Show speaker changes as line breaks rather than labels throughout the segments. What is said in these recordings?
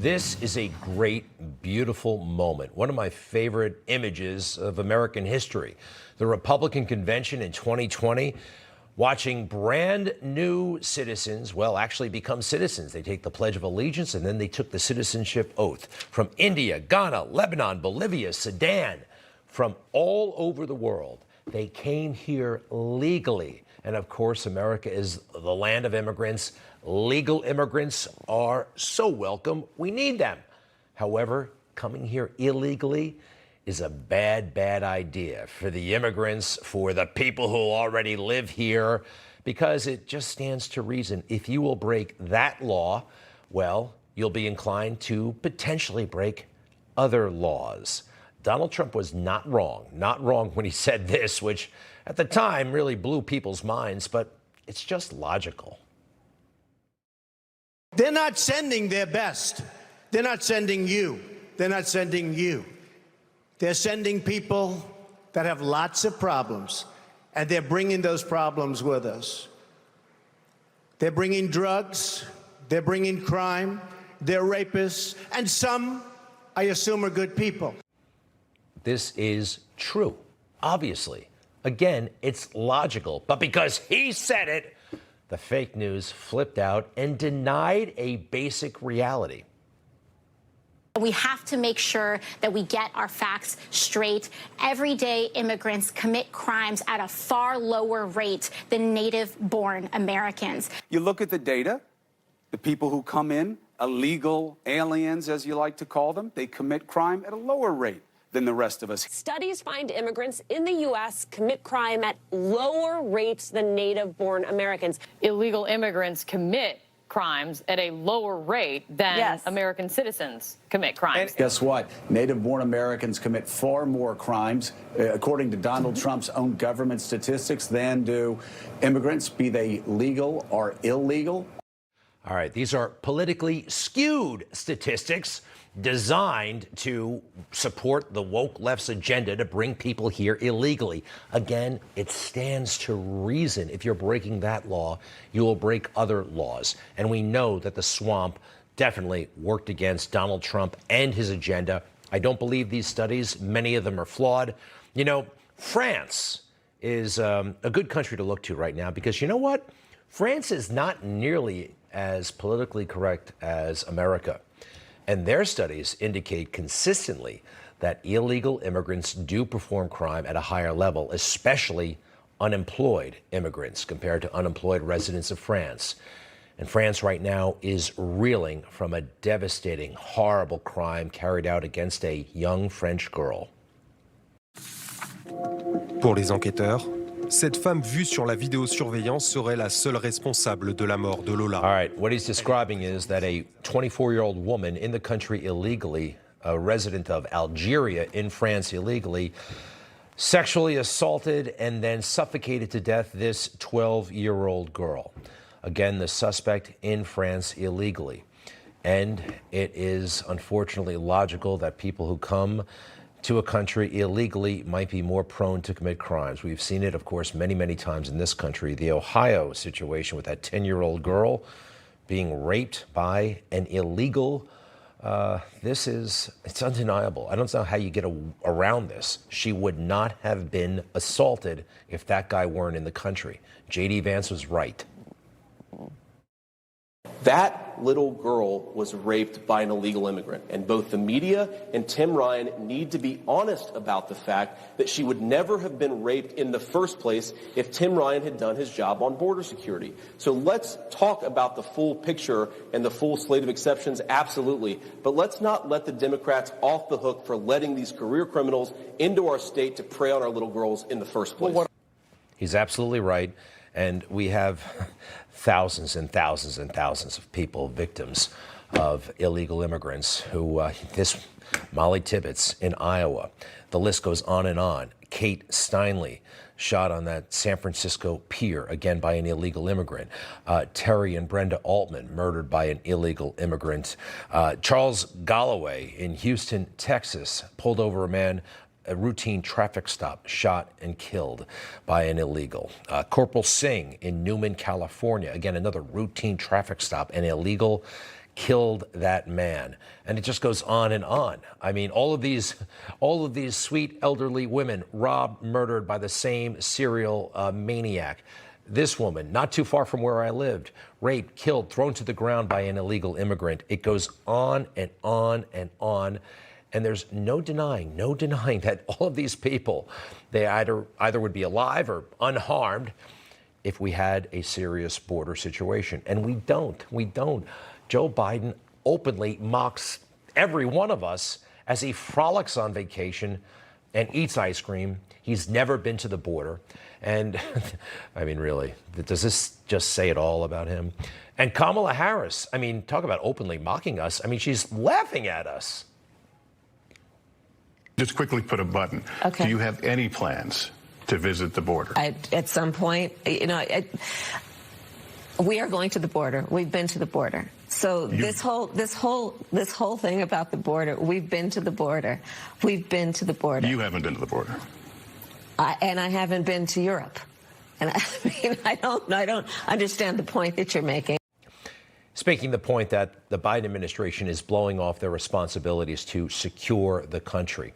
This is a great, beautiful moment. One of my favorite images of American history. The Republican convention in 2020, watching brand new citizens, well, actually become citizens. They take the Pledge of Allegiance and then they took the citizenship oath from India, Ghana, Lebanon, Bolivia, Sudan, from all over the world. They came here legally. And of course, America is the land of immigrants. Legal immigrants are so welcome. We need them. However, coming here illegally is a bad, bad idea for the immigrants, for the people who already live here, because it just stands to reason if you will break that law, well, you'll be inclined to potentially break other laws. Donald Trump was not wrong when he said this, which at the time really blew people's minds, but it's just logical.
They're not sending their best. They're not sending you. They're not sending you. They're sending people that have lots of problems, and they're bringing those problems with us. They're bringing drugs, they're bringing crime, they're rapists, and some, I assume, are good people.
This is true, obviously. Again, it's logical, but because he said it, the fake news flipped out and denied a basic reality.
We have to make sure that we get our facts straight. Everyday immigrants commit crimes at a far lower rate than native-born Americans.
You look at the data, the people who come in, illegal aliens, as you like to call them, they commit crime at a lower rate than the rest of us.
Studies find immigrants in the U.S. commit crime at lower rates than native-born Americans.
Illegal immigrants commit crimes at a lower rate than American citizens commit crimes.
And guess what? Native-born Americans commit far more crimes, according to Donald Trump's own government statistics, than do immigrants, be they legal or illegal.
All right, these are politically skewed statistics designed to support the woke left's agenda to bring people here illegally. Again, it stands to reason if you're breaking that law, you will break other laws. And we know that the swamp definitely worked against Donald Trump and his agenda. I don't believe these studies. Many of them are flawed. You know, France is a good country to look to right now because you know what? France is not nearly as politically correct as America. And their studies indicate consistently that illegal immigrants do perform crime at a higher level, especially unemployed immigrants compared to unemployed residents of France. And France right now is reeling from a devastating, horrible crime carried out against a young French girl.
Pour les enquêteurs, cette femme vue sur la vidéosurveillance serait la seule responsable de la mort de Lola.
All right, what he's describing is that a 24-year-old woman in the country illegally, a resident of Algeria in France illegally, sexually assaulted and then suffocated to death this 12-year-old girl. Again, the suspect in France illegally. And it is unfortunately logical that people who come to a country illegally might be more prone to commit crimes. We've seen it, of course, many, many times in this country. The Ohio situation with that 10-year-old girl being raped by an illegal, it's undeniable. I don't know how you get around this. She would not have been assaulted if that guy weren't in the country. J.D. Vance was right.
That little girl was raped by an illegal immigrant, and both the media and Tim Ryan need to be honest about the fact that she would never have been raped in the first place if Tim Ryan had done his job on border security. So let's talk about the full picture and the full slate of exceptions, absolutely, but let's not let the Democrats off the hook for letting these career criminals into our state to prey on our little girls in the first place.
He's absolutely right. And we have thousands and thousands and thousands of people, victims of illegal immigrants who, this Molly Tibbetts in Iowa, the list goes on and on. Kate Steinle shot on that San Francisco pier, again by an illegal immigrant. Terry and Brenda Altman murdered by an illegal immigrant. Charles Galloway in Houston, Texas, pulled over a routine traffic stop, shot and killed by an illegal. Corporal Singh in Newman, California, again, another routine traffic stop, an illegal killed that man. And it just goes on and on. I mean, all of these sweet elderly women robbed, murdered by the same serial maniac. This woman, not too far from where I lived, raped, killed, thrown to the ground by an illegal immigrant. It goes on and on and on. And there's no denying that all of these people, they either would be alive or unharmed if we had a serious border situation. And we don't. Joe Biden openly mocks every one of us as he frolics on vacation and eats ice cream. He's never been to the border. And I mean, really, does this just say it all about him? And Kamala Harris, I mean, talk about openly mocking us. I mean, she's laughing at us.
Just quickly put a button.
Okay.
Do you have any plans to visit the border?
At some point, you know, we are going to the border. We've been to the border. So this whole thing about the border, we've been to the border. We've been to the border.
You haven't been to the border.
And I haven't been to Europe. And I mean, I don't understand the point that you're making.
Speaking the point that the Biden administration is blowing off their responsibilities to secure the country.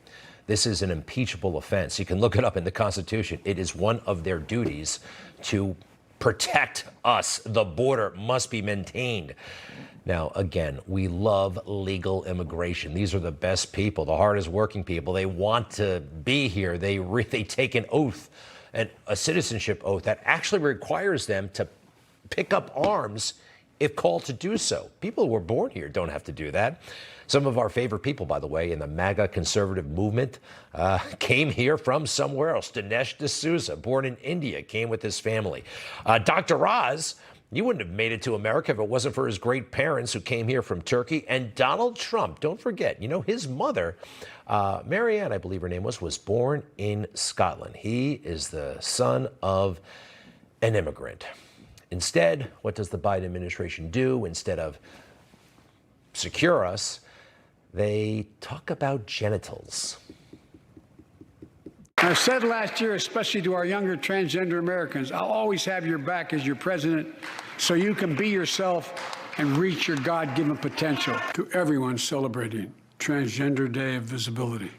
This is an impeachable offense. You can look it up in the Constitution. It is one of their duties to protect us. The border must be maintained. Now, again, we love legal immigration. These are the best people, the hardest working people. They want to be here. They take an oath, a citizenship oath that actually requires them to pick up arms if called to do so. People who were born here don't have to do that. Some of our favorite people, by the way, in the MAGA conservative movement came here from somewhere else. Dinesh D'Souza, born in India, came with his family. Dr. Oz, you wouldn't have made it to America if it wasn't for his great parents who came here from Turkey. And Donald Trump, don't forget, you know, his mother, Marianne, I believe her name was born in Scotland. He is the son of an immigrant. Instead, what does the Biden administration do? Instead of secure us, they talk about genitals.
I said last year, especially to our younger transgender Americans, I'll always have your back as your president so you can be yourself and reach your God-given potential. To everyone celebrating Transgender Day of Visibility,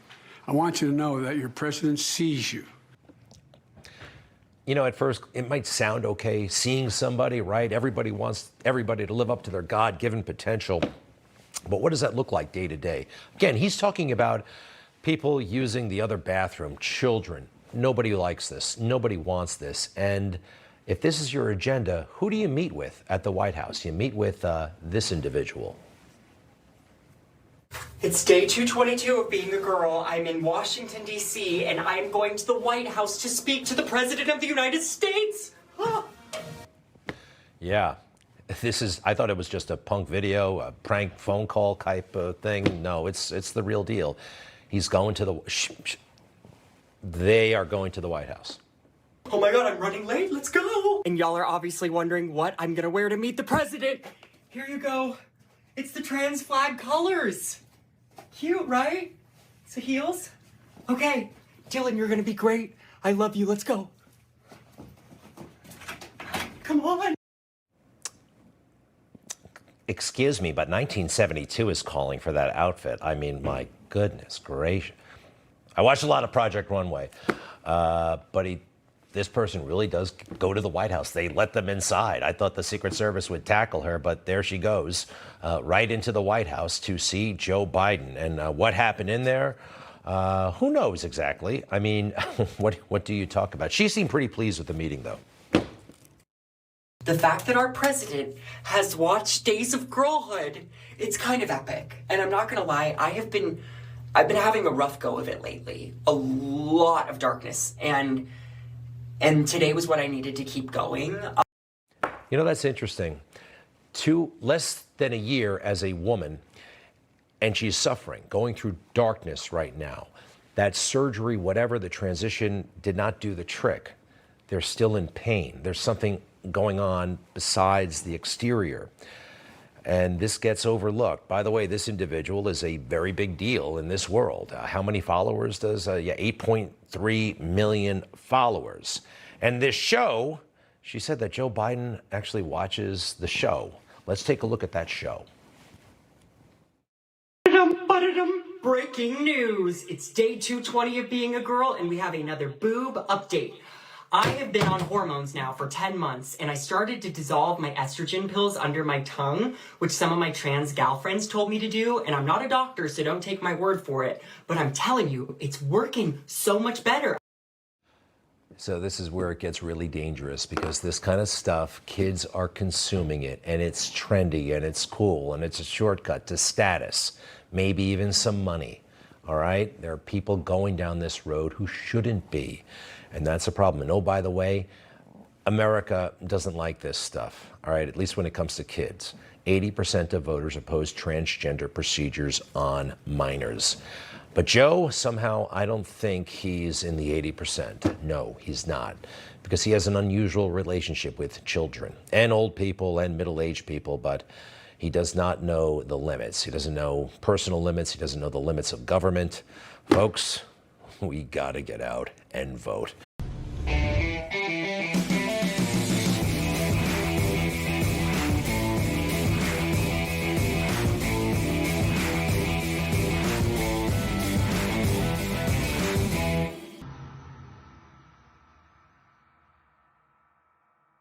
I want you to know that your president sees you.
You know, at first, it might sound okay seeing somebody, right? Everybody wants everybody to live up to their God-given potential. But what does that look like day to day? Again, he's talking about people using the other bathroom, children. Nobody likes this. Nobody wants this. And if this is your agenda, who do you meet with at the White House? You meet with this individual.
It's day 222 of being a girl. I'm in Washington, D.C., and I'm going to the White House to speak to the President of the United States.
Yeah. I thought it was just a punk video, a prank phone call type of thing. No, it's the real deal. He's going to they are going to the White House.
Oh my God, I'm running late. Let's go. And y'all are obviously wondering what I'm going to wear to meet the president. Here you go. It's the trans flag colors. Cute, right? So heels? Okay. Dylan, you're going to be great. I love you. Let's go. Come on.
Excuse me, but 1972 is calling for that outfit. I mean, my goodness gracious. I watched a lot of Project Runway, but this person really does go to the White House. They let them inside. I thought the Secret Service would tackle her, but there she goes, right into the White House to see Joe Biden. And what happened in there, who knows exactly? I mean, what do you talk about? She seemed pretty pleased with the meeting, though.
The fact that our president has watched Days of Girlhood, it's kind of epic. And I'm not going to lie, I've been having a rough go of it lately. A lot of darkness. And today was what I needed to keep going.
You know, that's interesting. Less than a year as a woman, and she's suffering, going through darkness right now. That surgery, whatever, the transition did not do the trick. They're still in pain. There's something going on besides the exterior. And this gets overlooked. By the way, this individual is a very big deal in this world. How many followers does? 8.3 million followers. And this show, she said that Joe Biden actually watches the show. Let's take a look at that show.
Breaking news! It's day 220 of being a girl, and we have another boob update. I have been on hormones now for 10 months, and I started to dissolve my estrogen pills under my tongue, which some of my trans gal friends told me to do, and I'm not a doctor, so don't take my word for it, but I'm telling you, it's working so much better.
So this is where it gets really dangerous, because this kind of stuff, kids are consuming it, and it's trendy, and it's cool, and it's a shortcut to status, maybe even some money. All right? There are people going down this road who shouldn't be, and that's a problem. And oh, by the way, America doesn't like this stuff, all right, at least when it comes to kids. 80% of voters oppose transgender procedures on minors. But Joe, somehow, I don't think he's in the 80%. No, he's not, because he has an unusual relationship with children and old people and middle-aged people, but he does not know the limits. He doesn't know personal limits. He doesn't know the limits of government. Folks, we gotta get out and vote.